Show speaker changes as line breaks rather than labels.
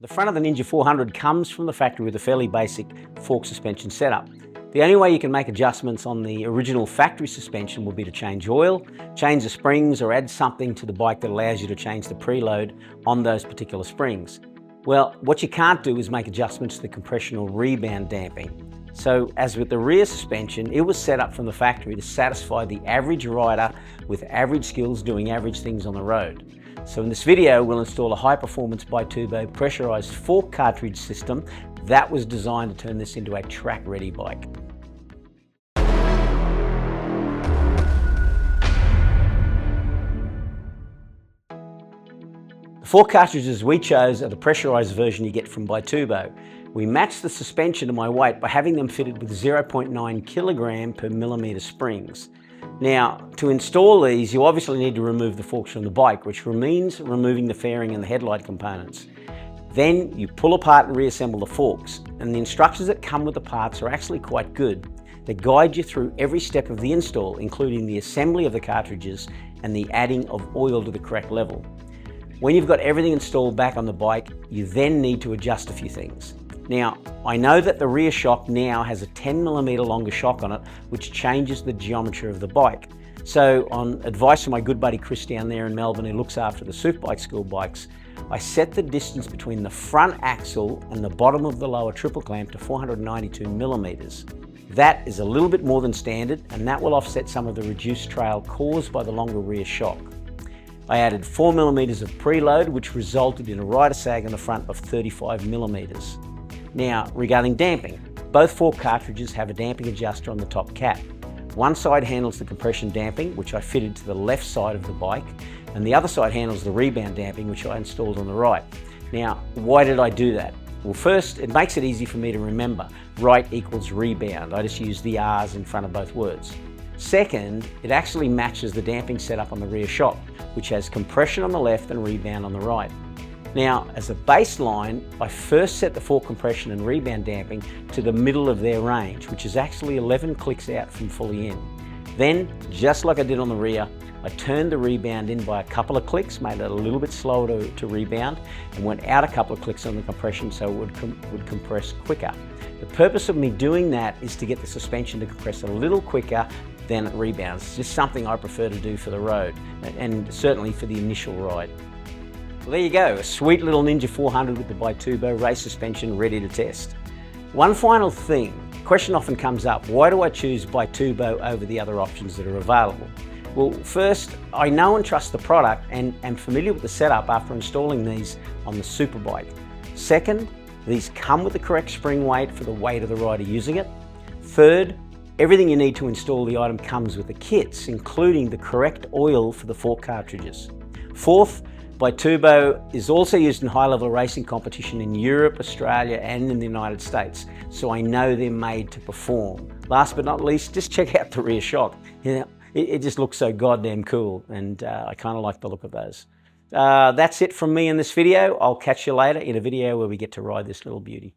The front of the Ninja 400 comes from the factory with a fairly basic fork suspension setup. The only way you can make adjustments on the original factory suspension would be to change oil, change the springs, or add something to the bike that allows you to change the preload on those particular springs. Well, what you can't do is make adjustments to the compression or rebound damping. So as with the rear suspension, it was set up from the factory to satisfy the average rider with average skills doing average things on the road. So in this video, we'll install a high-performance Bitubo pressurized fork cartridge system that was designed to turn this into a track-ready bike. The fork cartridges we chose are the pressurized version you get from Bitubo. We matched the suspension to my weight by having them fitted with 0.9 kilogram per millimeter springs. Now, to install these, you obviously need to remove the forks from the bike, which means removing the fairing and the headlight components. Then you pull apart and reassemble the forks, and the instructions that come with the parts are actually quite good. They guide you through every step of the install, including the assembly of the cartridges and the adding of oil to the correct level. When you've got everything installed back on the bike, you then need to adjust a few things. Now, I know that the rear shock now has a 10mm longer shock on it, which changes the geometry of the bike. So on advice from my good buddy Chris down there in Melbourne, who looks after the Superbike school bikes, I set the distance between the front axle and the bottom of the lower triple clamp to 492mm. That is a little bit more than standard, and that will offset some of the reduced trail caused by the longer rear shock. I added 4mm of preload, which resulted in a rider sag on the front of 35mm. Now, regarding damping, both fork cartridges have a damping adjuster on the top cap. One side handles the compression damping, which I fitted to the left side of the bike, and the other side handles the rebound damping, which I installed on the right. Now, why did I do that? Well, first, it makes it easy for me to remember. Right equals rebound. I just use the R's in front of both words. Second, it actually matches the damping setup on the rear shock, which has compression on the left and rebound on the right. Now, as a baseline, I first set the fork compression and rebound damping to the middle of their range, which is actually 11 clicks out from fully in. Then, just like I did on the rear, I turned the rebound in by a couple of clicks, made it a little bit slower to rebound, and went out a couple of clicks on the compression so it would compress quicker. The purpose of me doing that is to get the suspension to compress a little quicker than it rebounds. It's just something I prefer to do for the road, and certainly for the initial ride. Well, there you go, a sweet little Ninja 400 with the Bitubo race suspension ready to test. One final thing, the question often comes up, why do I choose Bitubo over the other options that are available? Well, first, I know and trust the product and am familiar with the setup after installing these on the Superbike. Second, these come with the correct spring weight for the weight of the rider using it. Third, everything you need to install the item comes with the kits, including the correct oil for the fork cartridges. Fourth, Bitubo is also used in high-level racing competition in Europe, Australia, and in the United States, so I know they're made to perform. Last but not least, just check out the rear shock. You know, it just looks so goddamn cool, and I kind of like the look of those. That's it from me in this video. I'll catch you later in a video where we get to ride this little beauty.